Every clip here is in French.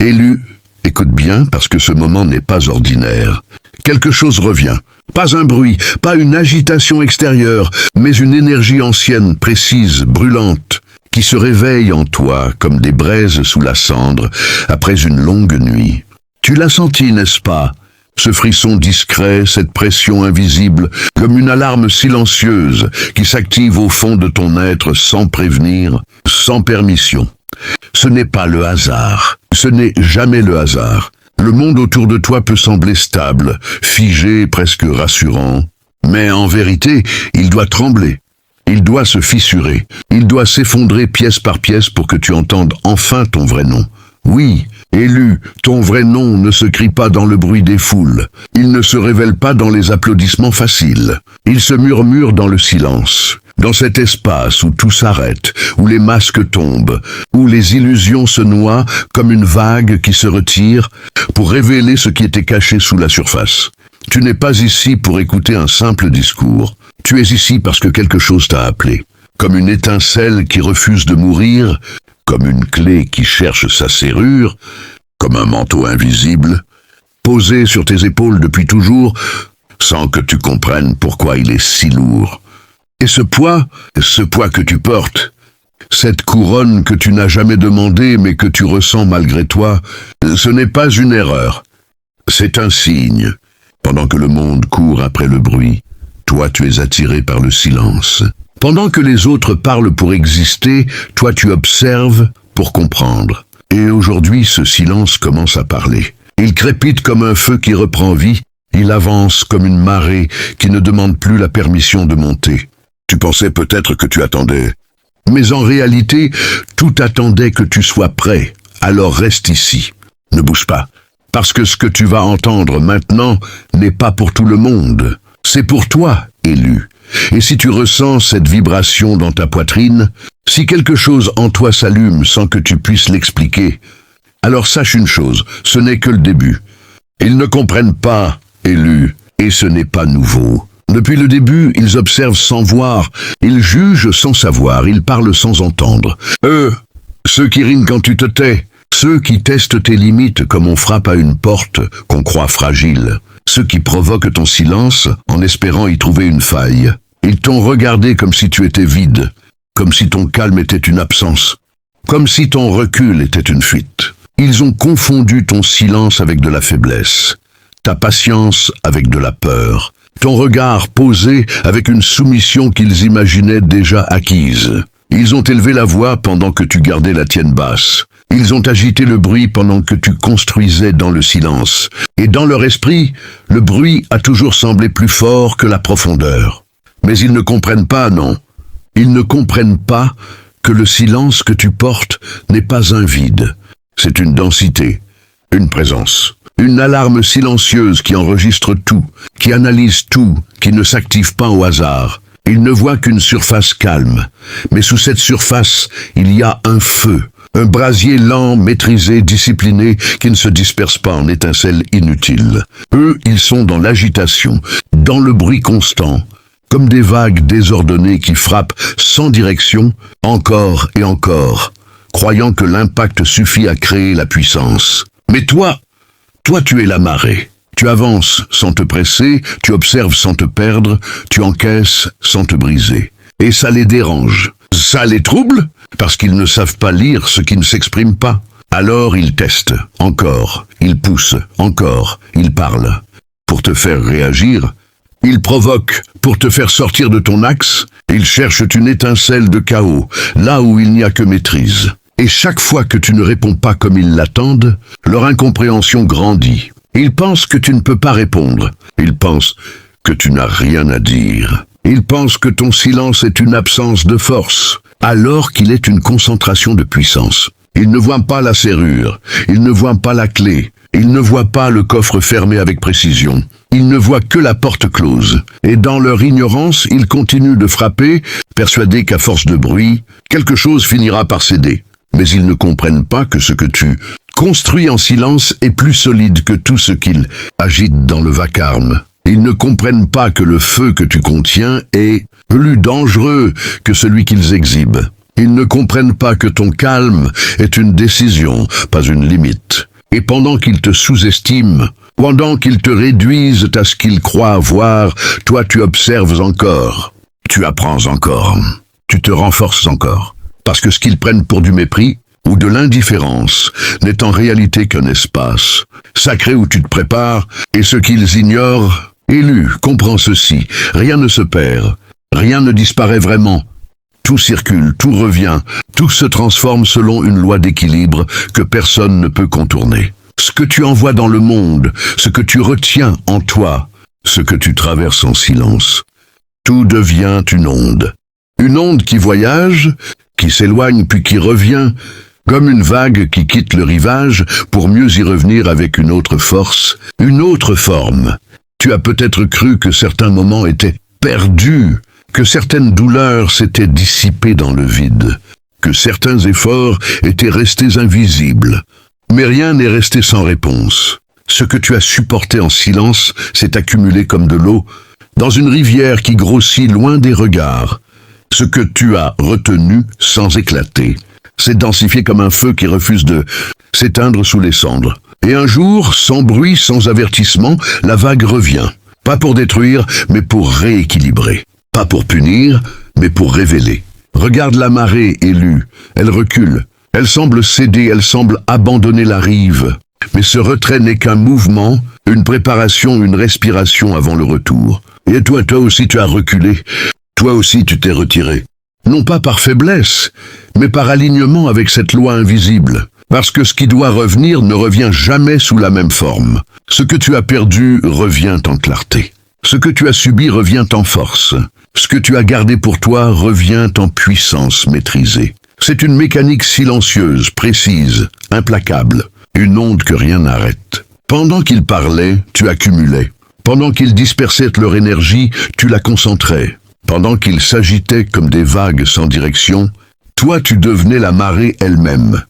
Élu, écoute bien parce que ce moment n'est pas ordinaire. Quelque chose revient. Pas un bruit, pas une agitation extérieure, mais une énergie ancienne, précise, brûlante, qui se réveille en toi comme des braises sous la cendre après une longue nuit. Tu l'as senti, n'est-ce pas? Ce frisson discret, cette pression invisible, comme une alarme silencieuse qui s'active au fond de ton être sans prévenir, sans permission. Ce n'est pas le hasard. Ce n'est jamais le hasard. Le monde autour de toi peut sembler stable, figé, presque rassurant. Mais en vérité, il doit trembler. Il doit se fissurer. Il doit s'effondrer pièce par pièce pour que tu entendes enfin ton vrai nom. Oui, Élu, ton vrai nom ne se crie pas dans le bruit des foules. Il ne se révèle pas dans les applaudissements faciles. Il se murmure dans le silence. Dans cet espace où tout s'arrête, où les masques tombent, où les illusions se noient comme une vague qui se retire pour révéler ce qui était caché sous la surface. Tu n'es pas ici pour écouter un simple discours. Tu es ici parce que quelque chose t'a appelé. Comme une étincelle qui refuse de mourir, comme une clé qui cherche sa serrure, comme un manteau invisible, posé sur tes épaules depuis toujours, sans que tu comprennes pourquoi il est si lourd. Et ce poids que tu portes, cette couronne que tu n'as jamais demandée mais que tu ressens malgré toi, ce n'est pas une erreur. C'est un signe. Pendant que le monde court après le bruit, toi tu es attiré par le silence. Pendant que les autres parlent pour exister, toi tu observes pour comprendre. Et aujourd'hui, ce silence commence à parler. Il crépite comme un feu qui reprend vie. Il avance comme une marée qui ne demande plus la permission de monter. Tu pensais peut-être que tu attendais. Mais en réalité, tout attendait que tu sois prêt. Alors reste ici. Ne bouge pas. Parce que ce que tu vas entendre maintenant n'est pas pour tout le monde. C'est pour toi, Élu. Et si tu ressens cette vibration dans ta poitrine, si quelque chose en toi s'allume sans que tu puisses l'expliquer, alors sache une chose, ce n'est que le début. Ils ne comprennent pas, Élu, et ce n'est pas nouveau. Depuis le début, ils observent sans voir, ils jugent sans savoir, ils parlent sans entendre. Eux, ceux qui rient quand tu te tais, ceux qui testent tes limites comme on frappe à une porte qu'on croit fragile. Ceux qui provoquent ton silence en espérant y trouver une faille. Ils t'ont regardé comme si tu étais vide, comme si ton calme était une absence, comme si ton recul était une fuite. Ils ont confondu ton silence avec de la faiblesse, ta patience avec de la peur, ton regard posé avec une soumission qu'ils imaginaient déjà acquise. Ils ont élevé la voix pendant que tu gardais la tienne basse. Ils ont agité le bruit pendant que tu construisais dans le silence. Et dans leur esprit, le bruit a toujours semblé plus fort que la profondeur. Mais ils ne comprennent pas, non. Ils ne comprennent pas que le silence que tu portes n'est pas un vide. C'est une densité, une présence. Une alarme silencieuse qui enregistre tout, qui analyse tout, qui ne s'active pas au hasard. Il ne voit qu'une surface calme. Mais sous cette surface, il y a un feu. Un brasier lent, maîtrisé, discipliné, qui ne se disperse pas en étincelles inutiles. Eux, ils sont dans l'agitation, dans le bruit constant, comme des vagues désordonnées qui frappent sans direction, encore et encore, croyant que l'impact suffit à créer la puissance. Mais toi, tu es la marée. Tu avances sans te presser, tu observes sans te perdre, tu encaisses sans te briser. Et ça les dérange. Ça les trouble, parce qu'ils ne savent pas lire ce qui ne s'exprime pas. Alors ils testent, encore, ils poussent, encore, ils parlent. Pour te faire réagir, ils provoquent, pour te faire sortir de ton axe, ils cherchent une étincelle de chaos, là où il n'y a que maîtrise. Et chaque fois que tu ne réponds pas comme ils l'attendent, leur incompréhension grandit. Ils pensent que tu ne peux pas répondre. Ils pensent que tu n'as rien à dire. Ils pensent que ton silence est une absence de force, alors qu'il est une concentration de puissance. Ils ne voient pas la serrure, ils ne voient pas la clé, ils ne voient pas le coffre fermé avec précision. Ils ne voient que la porte close. Et dans leur ignorance, ils continuent de frapper, persuadés qu'à force de bruit, quelque chose finira par céder. Mais ils ne comprennent pas que ce que tu construis en silence est plus solide que tout ce qu'ils agitent dans le vacarme. Ils ne comprennent pas que le feu que tu contiens est plus dangereux que celui qu'ils exhibent. Ils ne comprennent pas que ton calme est une décision, pas une limite. Et pendant qu'ils te sous-estiment, pendant qu'ils te réduisent à ce qu'ils croient voir, toi tu observes encore, tu apprends encore, tu te renforces encore. Parce que ce qu'ils prennent pour du mépris ou de l'indifférence n'est en réalité qu'un espace sacré où tu te prépares, et ce qu'ils ignorent, élu, comprends ceci, rien ne se perd, rien ne disparaît vraiment. Tout circule, tout revient, tout se transforme selon une loi d'équilibre que personne ne peut contourner. Ce que tu envoies dans le monde, ce que tu retiens en toi, ce que tu traverses en silence, tout devient une onde. Une onde qui voyage, qui s'éloigne puis qui revient, comme une vague qui quitte le rivage pour mieux y revenir avec une autre force, une autre forme. Tu as peut-être cru que certains moments étaient perdus, que certaines douleurs s'étaient dissipées dans le vide, que certains efforts étaient restés invisibles. Mais rien n'est resté sans réponse. Ce que tu as supporté en silence s'est accumulé comme de l'eau dans une rivière qui grossit loin des regards. Ce que tu as retenu sans éclater s'est densifié comme un feu qui refuse de s'éteindre sous les cendres. Et un jour, sans bruit, sans avertissement, la vague revient. Pas pour détruire, mais pour rééquilibrer. Pas pour punir, mais pour révéler. Regarde la marée élue, elle recule. Elle semble céder, elle semble abandonner la rive. Mais ce retrait n'est qu'un mouvement, une préparation, une respiration avant le retour. Et toi aussi tu as reculé. Toi aussi tu t'es retiré. Non pas par faiblesse, mais par alignement avec cette loi invisible. Parce que ce qui doit revenir ne revient jamais sous la même forme. Ce que tu as perdu revient en clarté. Ce que tu as subi revient en force. Ce que tu as gardé pour toi revient en puissance maîtrisée. C'est une mécanique silencieuse, précise, implacable. Une onde que rien n'arrête. Pendant qu'ils parlaient, tu accumulais. Pendant qu'ils dispersaient leur énergie, tu la concentrais. Pendant qu'ils s'agitaient comme des vagues sans direction, toi tu devenais la marée elle-même.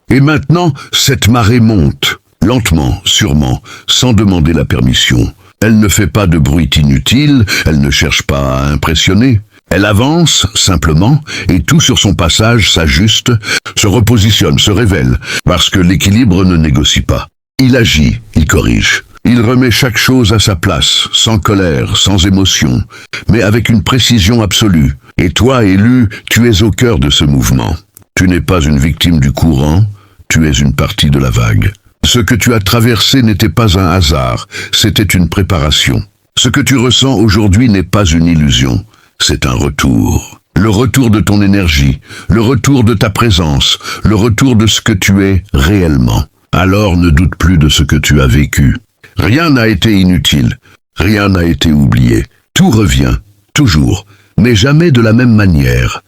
Et maintenant, cette marée monte, lentement, sûrement, sans demander la permission. Elle ne fait pas de bruit inutile, elle ne cherche pas à impressionner. Elle avance, simplement, et tout sur son passage s'ajuste, se repositionne, se révèle, parce que l'équilibre ne négocie pas. Il agit, il corrige. Il remet chaque chose à sa place, sans colère, sans émotion, mais avec une précision absolue. Et toi, élu, tu es au cœur de ce mouvement. Tu n'es pas une victime du courant, tu es une partie de la vague. Ce que tu as traversé n'était pas un hasard, c'était une préparation. Ce que tu ressens aujourd'hui n'est pas une illusion, c'est un retour. Le retour de ton énergie, le retour de ta présence, le retour de ce que tu es réellement. Alors ne doute plus de ce que tu as vécu. Rien n'a été inutile, rien n'a été oublié. Tout revient, toujours, mais jamais de la même manière.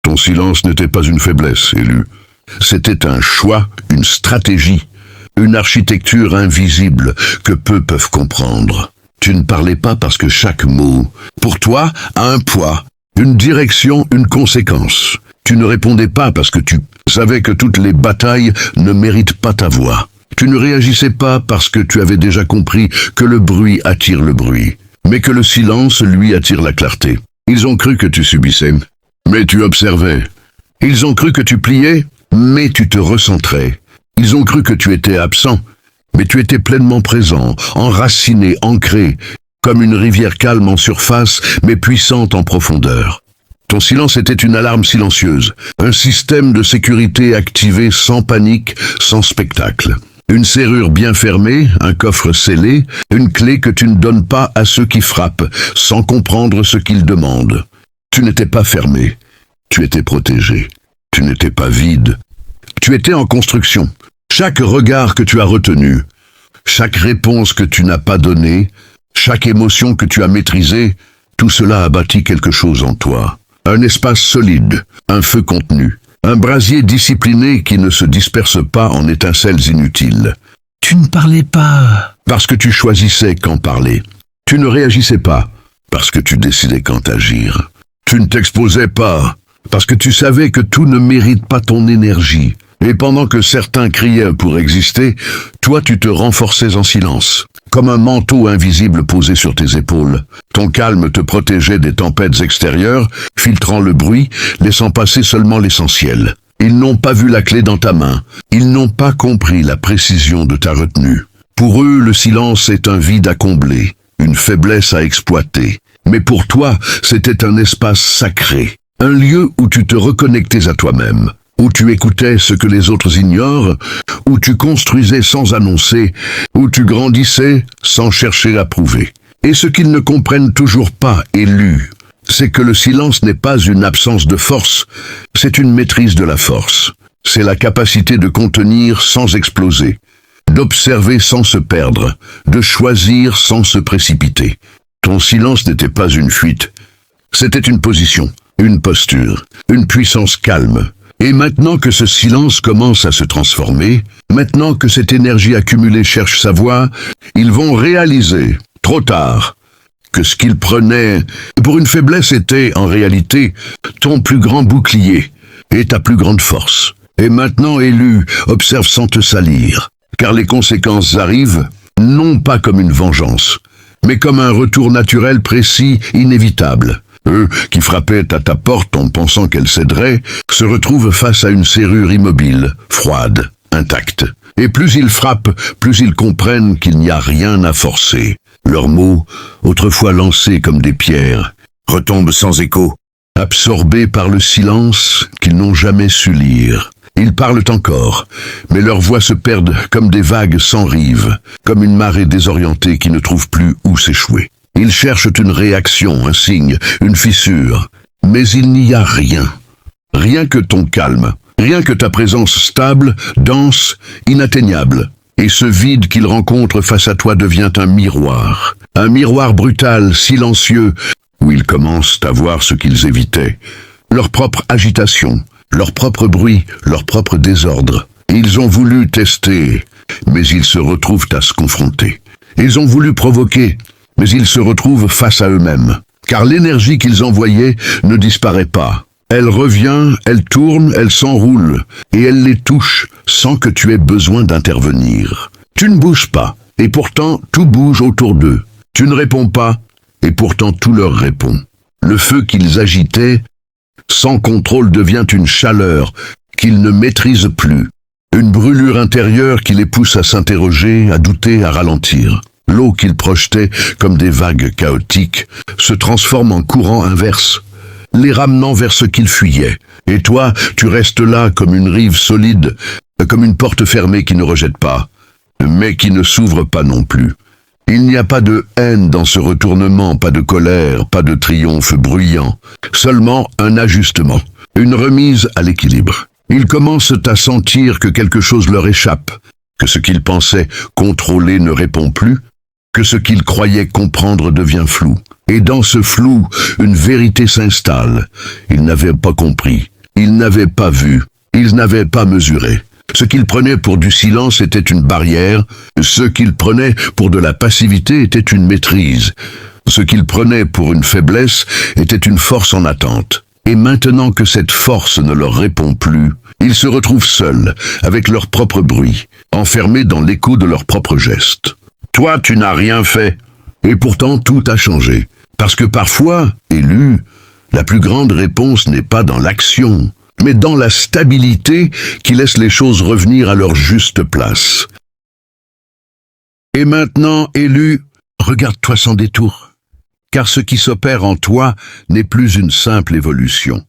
Ton silence n'était pas une faiblesse, élu. C'était un choix, une stratégie, une architecture invisible que peu peuvent comprendre. Tu ne parlais pas parce que chaque mot, pour toi, a un poids, une direction, une conséquence. Tu ne répondais pas parce que tu savais que toutes les batailles ne méritent pas ta voix. Tu ne réagissais pas parce que tu avais déjà compris que le bruit attire le bruit, mais que le silence, lui, attire la clarté. Ils ont cru que tu subissais, mais tu observais. Ils ont cru que tu pliais, mais tu te recentrais. Ils ont cru que tu étais absent, mais tu étais pleinement présent, enraciné, ancré, comme une rivière calme en surface, mais puissante en profondeur. Ton silence était une alarme silencieuse, un système de sécurité activé sans panique, sans spectacle. Une serrure bien fermée, un coffre scellé, une clé que tu ne donnes pas à ceux qui frappent, sans comprendre ce qu'ils demandent. Tu n'étais pas fermé, tu étais protégé. Tu n'étais pas vide, tu étais en construction. Chaque regard que tu as retenu, chaque réponse que tu n'as pas donnée, chaque émotion que tu as maîtrisée, tout cela a bâti quelque chose en toi. Un espace solide, un feu contenu, un brasier discipliné qui ne se disperse pas en étincelles inutiles. Tu ne parlais pas parce que tu choisissais quand parler. Tu ne réagissais pas parce que tu décidais quand agir. Tu ne t'exposais pas parce que tu savais que tout ne mérite pas ton énergie. Et pendant que certains criaient pour exister, toi tu te renforçais en silence, comme un manteau invisible posé sur tes épaules. Ton calme te protégeait des tempêtes extérieures, filtrant le bruit, laissant passer seulement l'essentiel. Ils n'ont pas vu la clé dans ta main. Ils n'ont pas compris la précision de ta retenue. Pour eux, le silence est un vide à combler, une faiblesse à exploiter. Mais pour toi, c'était un espace sacré, un lieu où tu te reconnectais à toi-même, où tu écoutais ce que les autres ignorent, où tu construisais sans annoncer, où tu grandissais sans chercher à prouver. Et ce qu'ils ne comprennent toujours pas, élus, c'est que le silence n'est pas une absence de force, c'est une maîtrise de la force. C'est la capacité de contenir sans exploser, d'observer sans se perdre, de choisir sans se précipiter. Ton silence n'était pas une fuite, c'était une position, une posture, une puissance calme. Et maintenant que ce silence commence à se transformer, maintenant que cette énergie accumulée cherche sa voie, ils vont réaliser, trop tard, que ce qu'ils prenaient pour une faiblesse était, en réalité, ton plus grand bouclier et ta plus grande force. Et maintenant, élu, observe sans te salir, car les conséquences arrivent, non pas comme une vengeance, mais comme un retour naturel précis, inévitable. Eux, qui frappaient à ta porte en pensant qu'elle céderait, se retrouvent face à une serrure immobile, froide, intacte. Et plus ils frappent, plus ils comprennent qu'il n'y a rien à forcer. Leurs mots, autrefois lancés comme des pierres, retombent sans écho, absorbés par le silence qu'ils n'ont jamais su lire. Ils parlent encore, mais leurs voix se perdent comme des vagues sans rive, comme une marée désorientée qui ne trouve plus où s'échouer. Ils cherchent une réaction, un signe, une fissure, mais il n'y a rien. Rien que ton calme, rien que ta présence stable, dense, inatteignable. Et ce vide qu'ils rencontrent face à toi devient un miroir brutal, silencieux, où ils commencent à voir ce qu'ils évitaient. Leur propre agitation, leur propre bruit, leur propre désordre. Ils ont voulu tester, mais ils se retrouvent à se confronter. Ils ont voulu provoquer, mais ils se retrouvent face à eux-mêmes. Car l'énergie qu'ils envoyaient ne disparaît pas. Elle revient, elle tourne, elle s'enroule, et elle les touche sans que tu aies besoin d'intervenir. Tu ne bouges pas, et pourtant tout bouge autour d'eux. Tu ne réponds pas, et pourtant tout leur répond. Le feu qu'ils agitaient, sans contrôle, devient une chaleur qu'ils ne maîtrisent plus. Une brûlure intérieure qui les pousse à s'interroger, à douter, à ralentir. L'eau qu'ils projetaient comme des vagues chaotiques se transforme en courant inverse, les ramenant vers ce qu'ils fuyaient. Et toi, tu restes là comme une rive solide, comme une porte fermée qui ne rejette pas, mais qui ne s'ouvre pas non plus. Il n'y a pas de haine dans ce retournement, pas de colère, pas de triomphe bruyant, seulement un ajustement, une remise à l'équilibre. Ils commencent à sentir que quelque chose leur échappe, que ce qu'ils pensaient contrôler ne répond plus, que ce qu'ils croyaient comprendre devient flou. Et dans ce flou, une vérité s'installe. Ils n'avaient pas compris, ils n'avaient pas vu, ils n'avaient pas mesuré. Ce qu'ils prenaient pour du silence était une barrière, ce qu'ils prenaient pour de la passivité était une maîtrise, ce qu'ils prenaient pour une faiblesse était une force en attente. Et maintenant que cette force ne leur répond plus, ils se retrouvent seuls, avec leur propre bruit, enfermés dans l'écho de leurs propres gestes. Toi, tu n'as rien fait, et pourtant tout a changé. Parce que parfois, élu, la plus grande réponse n'est pas dans l'action, mais dans la stabilité qui laisse les choses revenir à leur juste place. Et maintenant, élu, regarde-toi sans détour, car ce qui s'opère en toi n'est plus une simple évolution.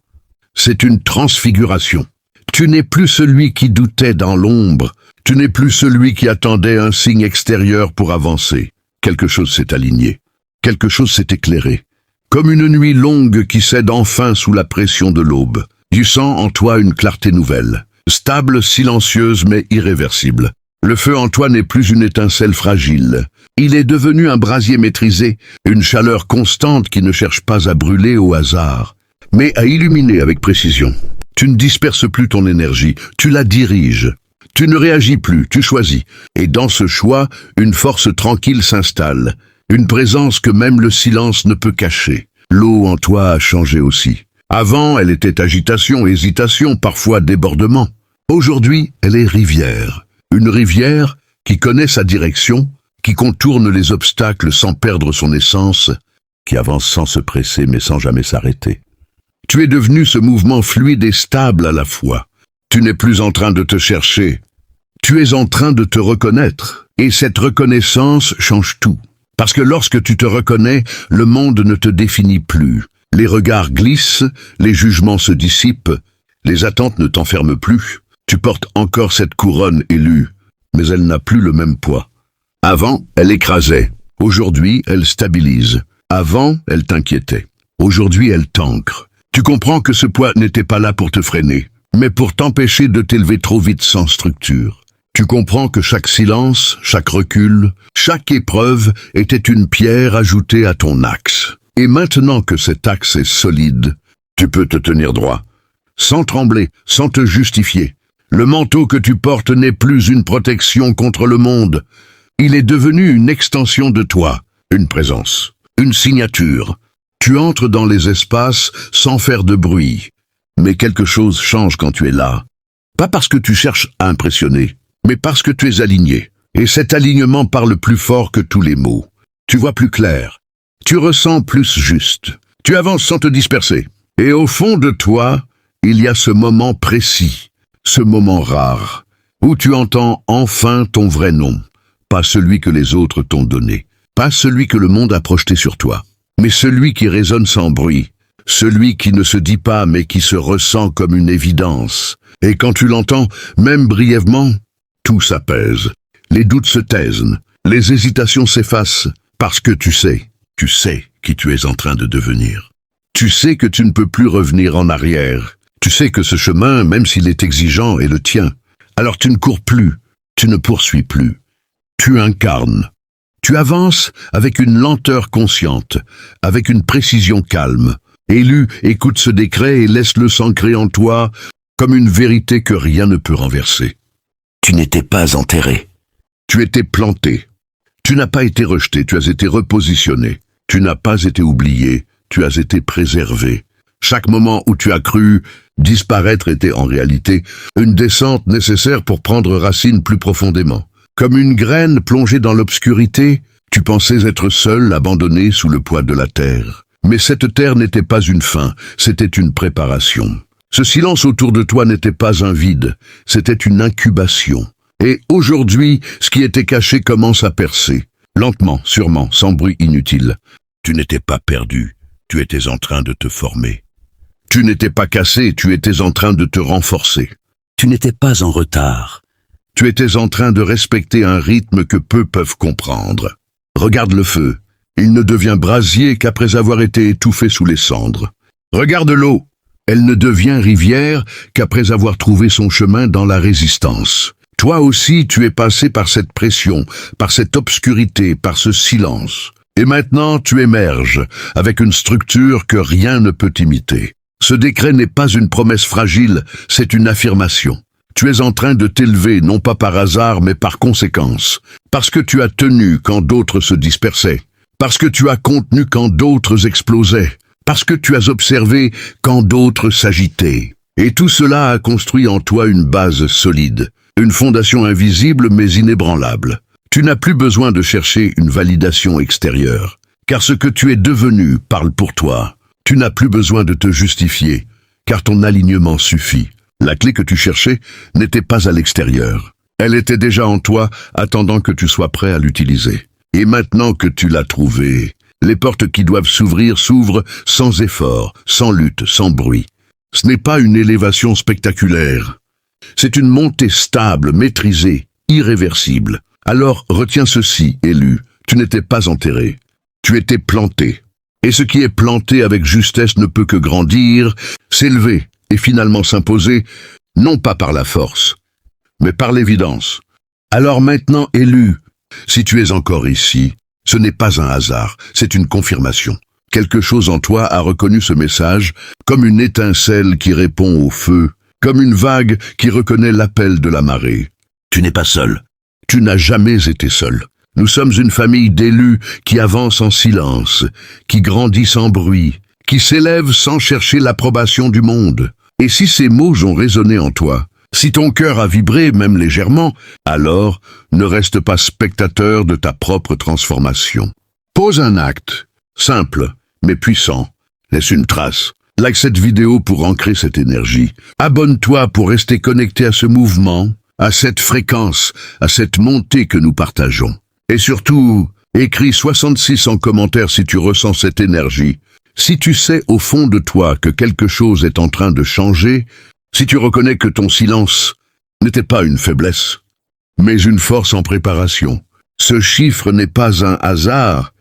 C'est une transfiguration. Tu n'es plus celui qui doutait dans l'ombre, tu n'es plus celui qui attendait un signe extérieur pour avancer. Quelque chose s'est aligné, quelque chose s'est éclairé, comme une nuit longue qui cède enfin sous la pression de l'aube. Tu sens en toi une clarté nouvelle, stable, silencieuse mais irréversible. Le feu en toi n'est plus une étincelle fragile. Il est devenu un brasier maîtrisé, une chaleur constante qui ne cherche pas à brûler au hasard, mais à illuminer avec précision. Tu ne disperses plus ton énergie, tu la diriges. Tu ne réagis plus, tu choisis. Et dans ce choix, une force tranquille s'installe, une présence que même le silence ne peut cacher. L'eau en toi a changé aussi. Avant, elle était agitation, hésitation, parfois débordement. Aujourd'hui, elle est rivière. Une rivière qui connaît sa direction, qui contourne les obstacles sans perdre son essence, qui avance sans se presser mais sans jamais s'arrêter. Tu es devenu ce mouvement fluide et stable à la fois. Tu n'es plus en train de te chercher. Tu es en train de te reconnaître. Et cette reconnaissance change tout. Parce que lorsque tu te reconnais, le monde ne te définit plus. Les regards glissent, les jugements se dissipent, les attentes ne t'enferment plus. Tu portes encore cette couronne élue, mais elle n'a plus le même poids. Avant, elle écrasait. Aujourd'hui, elle stabilise. Avant, elle t'inquiétait. Aujourd'hui, elle t'ancre. Tu comprends que ce poids n'était pas là pour te freiner, mais pour t'empêcher de t'élever trop vite sans structure. Tu comprends que chaque silence, chaque recul, chaque épreuve était une pierre ajoutée à ton axe. Et maintenant que cet axe est solide, tu peux te tenir droit, sans trembler, sans te justifier. Le manteau que tu portes n'est plus une protection contre le monde. Il est devenu une extension de toi, une présence, une signature. Tu entres dans les espaces sans faire de bruit. Mais quelque chose change quand tu es là. Pas parce que tu cherches à impressionner, mais parce que tu es aligné. Et cet alignement parle plus fort que tous les mots. Tu vois plus clair. Tu ressens plus juste. Tu avances sans te disperser. Et au fond de toi, il y a ce moment précis, ce moment rare, où tu entends enfin ton vrai nom. Pas celui que les autres t'ont donné. Pas celui que le monde a projeté sur toi. Mais celui qui résonne sans bruit. Celui qui ne se dit pas mais qui se ressent comme une évidence. Et quand tu l'entends, même brièvement, tout s'apaise. Les doutes se taisent. Les hésitations s'effacent. Parce que tu sais qui tu es en train de devenir. Tu sais que tu ne peux plus revenir en arrière. Tu sais que ce chemin, même s'il est exigeant, est le tien. Alors tu ne cours plus, tu ne poursuis plus. Tu incarnes. Tu avances avec une lenteur consciente, avec une précision calme. Élu, écoute ce décret et laisse-le s'ancrer en toi comme une vérité que rien ne peut renverser. Tu n'étais pas enterré. Tu étais planté. Tu n'as pas été rejeté, tu as été repositionné. Tu n'as pas été oublié, tu as été préservé. Chaque moment où tu as cru disparaître était en réalité une descente nécessaire pour prendre racine plus profondément. Comme une graine plongée dans l'obscurité, tu pensais être seul, abandonné sous le poids de la terre. Mais cette terre n'était pas une fin, c'était une préparation. Ce silence autour de toi n'était pas un vide, c'était une incubation. Et aujourd'hui, ce qui était caché commence à percer. Lentement, sûrement, sans bruit inutile. Tu n'étais pas perdu, tu étais en train de te former. Tu n'étais pas cassé, tu étais en train de te renforcer. Tu n'étais pas en retard. Tu étais en train de respecter un rythme que peu peuvent comprendre. Regarde le feu. Il ne devient brasier qu'après avoir été étouffé sous les cendres. Regarde l'eau. Elle ne devient rivière qu'après avoir trouvé son chemin dans la résistance. Toi aussi, tu es passé par cette pression, par cette obscurité, par ce silence. Et maintenant, tu émerges, avec une structure que rien ne peut imiter. Ce décret n'est pas une promesse fragile, c'est une affirmation. Tu es en train de t'élever, non pas par hasard, mais par conséquence. Parce que tu as tenu quand d'autres se dispersaient. Parce que tu as contenu quand d'autres explosaient. Parce que tu as observé quand d'autres s'agitaient. Et tout cela a construit en toi une base solide. Une fondation invisible mais inébranlable. Tu n'as plus besoin de chercher une validation extérieure, car ce que tu es devenu parle pour toi. Tu n'as plus besoin de te justifier, car ton alignement suffit. La clé que tu cherchais n'était pas à l'extérieur. Elle était déjà en toi, attendant que tu sois prêt à l'utiliser. Et maintenant que tu l'as trouvée, les portes qui doivent s'ouvrir s'ouvrent sans effort, sans lutte, sans bruit. Ce n'est pas une élévation spectaculaire. C'est une montée stable, maîtrisée, irréversible. Alors retiens ceci, élu, tu n'étais pas enterré, tu étais planté. Et ce qui est planté avec justesse ne peut que grandir, s'élever et finalement s'imposer, non pas par la force, mais par l'évidence. Alors maintenant, élu, si tu es encore ici, ce n'est pas un hasard, c'est une confirmation. Quelque chose en toi a reconnu ce message comme une étincelle qui répond au feu, comme une vague qui reconnaît l'appel de la marée. Tu n'es pas seul. Tu n'as jamais été seul. Nous sommes une famille d'élus qui avance en silence, qui grandit sans bruit, qui s'élève sans chercher l'approbation du monde. Et si ces mots ont résonné en toi, si ton cœur a vibré même légèrement, alors ne reste pas spectateur de ta propre transformation. Pose un acte, simple mais puissant. Laisse une trace. Like cette vidéo pour ancrer cette énergie. Abonne-toi pour rester connecté à ce mouvement, à cette fréquence, à cette montée que nous partageons. Et surtout, écris 66 en commentaire si tu ressens cette énergie. Si tu sais au fond de toi que quelque chose est en train de changer, si tu reconnais que ton silence n'était pas une faiblesse, mais une force en préparation. Ce chiffre n'est pas un hasard,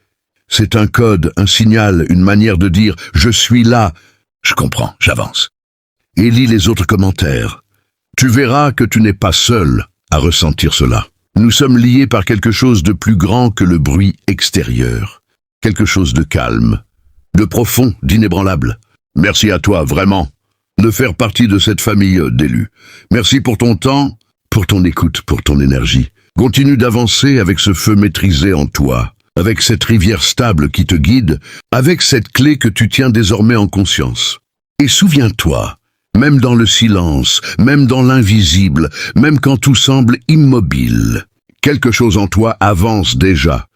c'est un code, un signal, une manière de dire « je suis là ». Je comprends, j'avance. Et lis les autres commentaires. Tu verras que tu n'es pas seul à ressentir cela. Nous sommes liés par quelque chose de plus grand que le bruit extérieur. Quelque chose de calme, de profond, d'inébranlable. Merci à toi, vraiment, de faire partie de cette famille d'élus. Merci pour ton temps, pour ton écoute, pour ton énergie. Continue d'avancer avec ce feu maîtrisé en toi, avec cette rivière stable qui te guide, avec cette clé que tu tiens désormais en conscience. Et souviens-toi, même dans le silence, même dans l'invisible, même quand tout semble immobile, quelque chose en toi avance déjà.